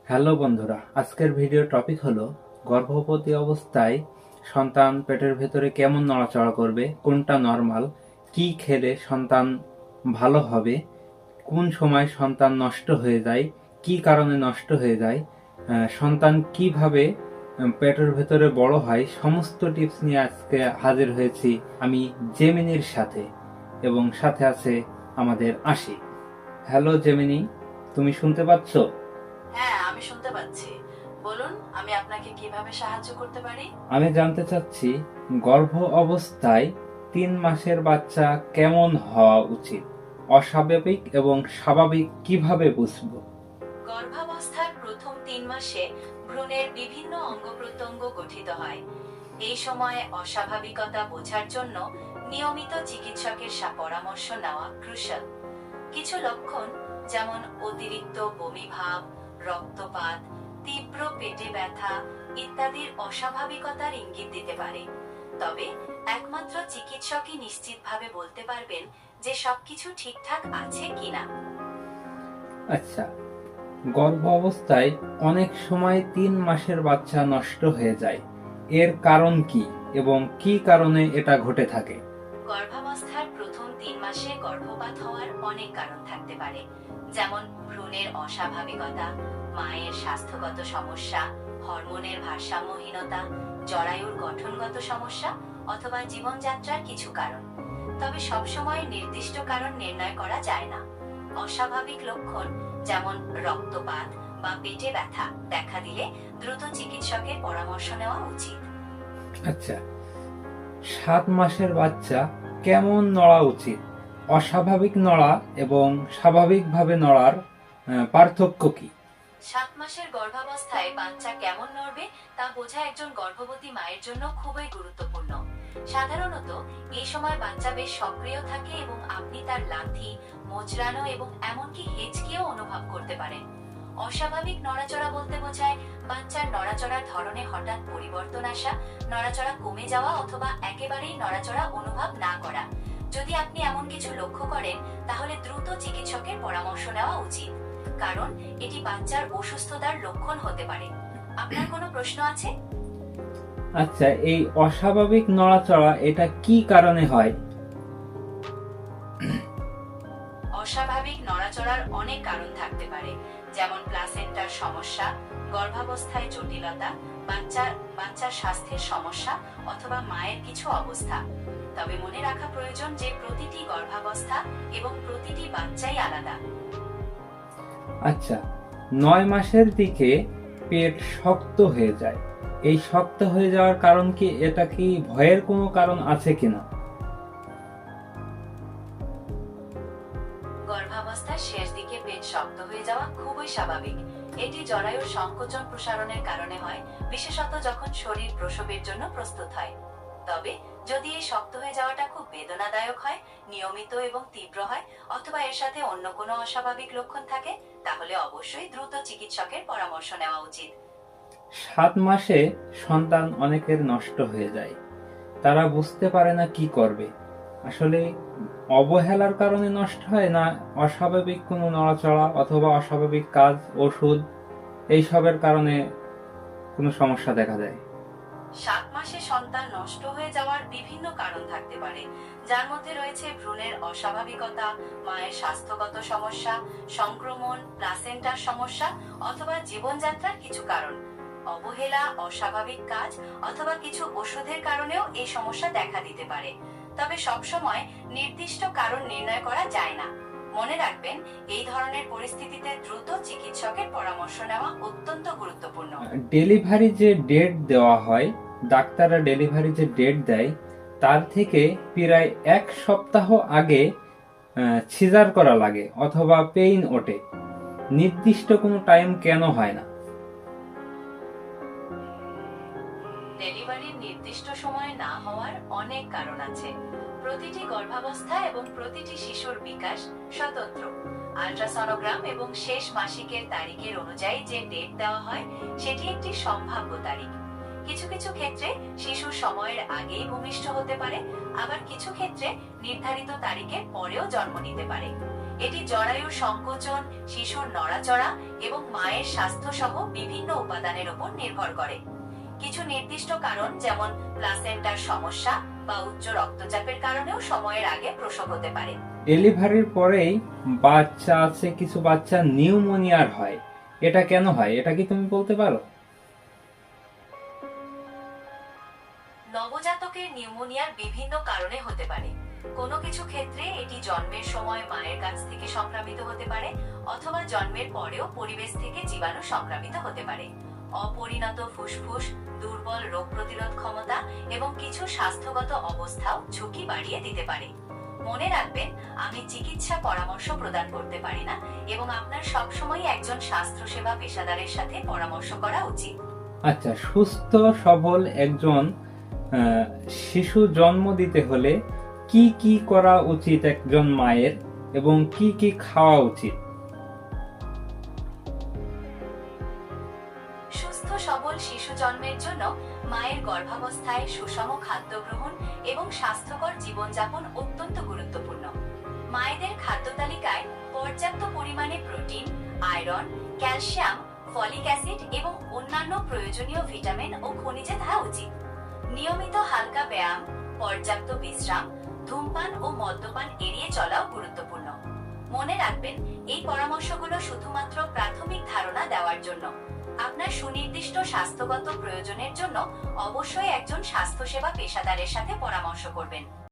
Hello বন্ধুরা, আজকের video topic হলো গর্ভবতী অবস্থায় সন্তান পেটের ভেতরে কেমন নড়াচড়া করবে, কোনটা নর্মাল, কি খেলে সন্তান ভালো হবে, কোন সময় সন্তান নষ্ট হয়ে যায়, কি কারণে নষ্ট হয়ে যায়, সন্তান কিভাবে পেটের ভেতরে বড় হয়, সমস্ত টিপস নিয়ে আজকে হাজির হয়েছি আমি জেমিনির সাথে, এবং সাথে আছে আমাদের আশিক। হ্যালো জেমিনি, তুমি শুনতে পাচ্ছ? হ্যাঁ, আমি শুনতে পাচ্ছি। বলুন, আমি আপনাকে কিভাবে সাহায্য করতে পারি? আমি জানতে চাচ্ছি গর্ভ অবস্থায় ৩ মাসের বাচ্চা কেমন হওয়া উচিত, অস্বাভাবিক এবং স্বাভাবিক কিভাবে বুঝবো? গর্ভাবস্থার প্রথম ৩ মাসে ভ্রূণের বিভিন্ন অঙ্গ প্রত্যঙ্গ গঠিত হয়। এই সময় অস্বাভাবিকতা বোঝার জন্য নিয়মিত চিকিৎসকের পরামর্শ নেওয়া ক্রুশাল। কিছু লক্ষণ যেমন অতিরিক্ত বমি ভাব, রক্তপাত, তীব্র পেটে ব্যথা ইত্যাদির অস্বাভাবিকতার ইঙ্গিত দিতে পারে। তবে একমাত্র চিকিৎসকই নিশ্চিতভাবে বলতে পারবেন যে সবকিছু ঠিকঠাক আছে কিনা। আচ্ছা, গর্ভ অবস্থায় অনেক সময় ৩ মাসের বাচ্চা নষ্ট হয়ে যায়, এর কারণ কি এবং কি কারণে এটা ঘটে থাকে? গর্ভাবস্থার প্রথম ৩ মাসে গর্ভপাত হওয়ার অনেক কারণ থাকতে পারে, যেমন ভ্রূণের অস্বাভাবিকতা, মায়ের স্বাস্থ্যগত সমস্যা, হরমোনের ভারসাম্যহীনতা, জরায়ুর গঠনগত সমস্যা অথবা জীবনযাত্রার কিছু কারণ। তবে সবসময় নির্দিষ্ট কারণ নির্ণয় করা যায় না। অস্বাভাবিক লক্ষণ যেমন রক্তপাত বা পেটে ব্যথা দেখা দিলে দ্রুত চিকিৎসকের পরামর্শ নেওয়া উচিত। আচ্ছা, ৭ মাসের বাচ্চা কেমন নড়া উচিত? অস্বাভাবিক নড়া এবং স্বাভাবিকভাবে নড়ার পার্থক্য কি? ৭ মাসের গর্ভাবস্থায় বাচ্চা কেমন নড়বে তা বোঝা একজন গর্ভবতী মায়ের জন্য খুবই গুরুত্বপূর্ণ। সাধারণত এই সময় বাচ্চা বেশ সক্রিয় থাকে এবং আপনি তার লাথি, মোচড়ানো এবং এমনকি হেঁচকিও অনুভব করতে পারেন। অস্বাভাবিক নড়াচড়া বলতে বোঝায় বাচ্চার নড়াচড়ার ধরনে হঠাৎ পরিবর্তন আসা, নড়াচড়া কমে যাওয়া অথবা একেবারেই নড়াচড়া অনুভব না করা। যদি আপনি এমন কিছু লক্ষ্য করেন, তাহলে দ্রুত চিকিৎসকের পরামর্শ নেওয়া উচিত, কারণ এটি বাচ্চার অসুস্থতার লক্ষণ হতে পারে। আপনার কোনো প্রশ্ন আছে? আচ্ছা, এই অস্বাভাবিক নড়াচড়া এটা কি কারণে হয়? অস্বাভাবিক নড়াচড়ার অনেক কারণ থাকতে পারে, যেমন প্লাসেন্টার সমস্যা, গর্ভাবস্থায় জটিলতা, বাচ্চার স্বাস্থ্যের সমস্যা অথবা মায়ের কিছু অবস্থা। তবে মনে রাখা প্রয়োজন যে প্রতিটি গর্ভাবস্থা এবং প্রতিটি বাচ্চাই আলাদা। আচ্ছা, ৯ মাসের দিকে পেট শক্ত হয়ে যায়, এই শক্ত হয়ে যাওয়ার কারণ কি? এটা কি ভয়ের কোনো কারণ আছে কিনা? গর্ভাবস্থার শেষ দিকে পেট শক্ত হয়ে যাওয়া খুবই স্বাভাবিক। এটি জরায়ুর সংকোচন প্রসারণের কারণে হয়, বিশেষত যখন শরীর প্রসবের জন্য প্রস্তুত হয়। তবে যদি এই শক্ত হয়ে যাওয়াটা খুব বেদনাদায়ক হয়, নিয়মিত এবং তীব্র হয় অথবা এর সাথে অন্য কোনো অস্বাভাবিক লক্ষণ থাকে, তাহলে অবশ্যই দ্রুত চিকিৎসকের পরামর্শ নেওয়া উচিত। ৭ মাসে সন্তান অনেকের নষ্ট হয়ে যায়, তারা বুঝতে পারে না কি করবে। আসলে অবহেলার কারণে নষ্ট হয়, না অস্বাভাবিক কোনো নড়াচড়া অথবা অস্বাভাবিক কাজ, ওষুধ এইসবের কারণে কোনো সমস্যা দেখা যায়? ৭ মাসে সন্তান নষ্ট হয়ে যাওয়ার বিভিন্ন কারণ থাকতে পারে, যার মধ্যে রয়েছে ভ্রূণের অস্বাভাবিকতা, মায়ের স্বাস্থ্যগত সমস্যা, সংক্রমণ, প্লাসেন্টার সমস্যা অথবা জীবনযাত্রার কিছু কারণ। অবহেলা, অস্বাভাবিক কাজ অথবা কিছু ওষুধের কারণেও এই সমস্যা দেখা দিতে পারে। তবে সবসময় নির্দিষ্ট কারণ নির্ণয় করা যায় না। মনে রাখবেন, এই ধরনের পরিস্থিতিতে দ্রুত চিকিৎসকের পরামর্শ নেওয়া অত্যন্ত গুরুত্বপূর্ণ। ডেলিভারি যে ডেট দেওয়া হয়, ডাক্তাররা ডেলিভারি যে ডেট দেয় তার থেকে প্রায় ১ সপ্তাহ আগে সিজার করা লাগে অথবা পেইন ওঠে, নির্দিষ্ট কোনো টাইম কেন হয় না? ডেলিভারির নির্দিষ্ট সময়ে না হওয়ার অনেক কারণ আছে। প্রতিটি গর্ভাবস্থা এবং প্রতিটি শিশুর বিকাশ স্বতন্ত্র। আল্ট্রাসনোগ্রাম এবং শেষ মাসিকের তারিখের অনুযায়ী যে ডেট দেওয়া হয়, সেটি একটি সম্ভাব্য তারিখ। কিছু কিছু ক্ষেত্রে শিশু সময়ের আগেই ভূমিষ্ঠ হতে পারে, আবার কিছু ক্ষেত্রে নির্ধারিত তারিখের পরেও জন্ম নিতে পারে। এটি জরায়ুর সংকোচন, শিশুর নড়াচড়া এবং মায়ের স্বাস্থ্য সহ বিভিন্ন উপাদানের উপর নির্ভর করে। কিছু নির্দিষ্ট কারণ যেমন প্লাসেন্টার সমস্যা বা উচ্চ রক্তচাপের কারণেও সময়ের আগে প্রসব হতে পারে। ডেলিভারির পরেই বাচ্চা আছে, কিছু বাচ্চা নিউমোনিয়ার হয়, এটা কেন হয়, এটা কি তুমি বলতে পারো? নবজাতকের নিউমোনিয়ার বিভিন্ন কারণে হতে পারে। কোনো কিছু ক্ষেত্রে এটি জন্মের সময় মায়ের কাছ থেকে সংক্রামিত হতে পারে, অথবা জন্মের পরেও পরিবেশ থেকে জীবাণু সংক্রামিত হতে পারে। অপরিণত ফুসফুস, দুর্বল রোগ প্রতিরোধ ক্ষমতা এবং কিছু স্বাস্থ্যগত অবস্থাও ঝুঁকি বাড়িয়ে দিতে পারে। মনে রাখবেন, আমি চিকিৎসা পরামর্শ প্রদান করতে পারি না এবং আপনার সবসময় একজন স্বাস্থ্যসেবা পেশাদারের সাথে পরামর্শ করা উচিত। আচ্ছা, সুস্থ সবল একজন শিশু জন্ম দিতে হলে কি কি করা উচিত একজন মায়ের, এবং কি কি খাওয়া উচিত? সুস্থ সবল শিশু জন্মের জন্য মায়ের গর্ভাবস্থায় সুষম খাদ্য গ্রহণ এবং স্বাস্থ্যকর জীবনযাপন অত্যন্ত গুরুত্বপূর্ণ। মায়েদের খাদ্য তালিকায় পর্যাপ্ত পরিমাণে protein, iron, calcium, folic acid এবং অন্যান্য প্রয়োজনীয় ভিটামিন ও খনিজ থাকা উচিত। নিয়মিত হালকা ব্যায়াম, পর্যাপ্ত বিশ্রাম, ধূমপান ও মদ্যপান এড়িয়ে চলাও গুরুত্বপূর্ণ। মনে রাখবেন, এই পরামর্শগুলো শুধুমাত্র প্রাথমিক ধারণা দেওয়ার জন্য। আপনার সুনির্দিষ্ট স্বাস্থ্যগত প্রয়োজনের জন্য অবশ্যই একজন স্বাস্থ্যসেবা পেশাদারের সাথে পরামর্শ করবেন।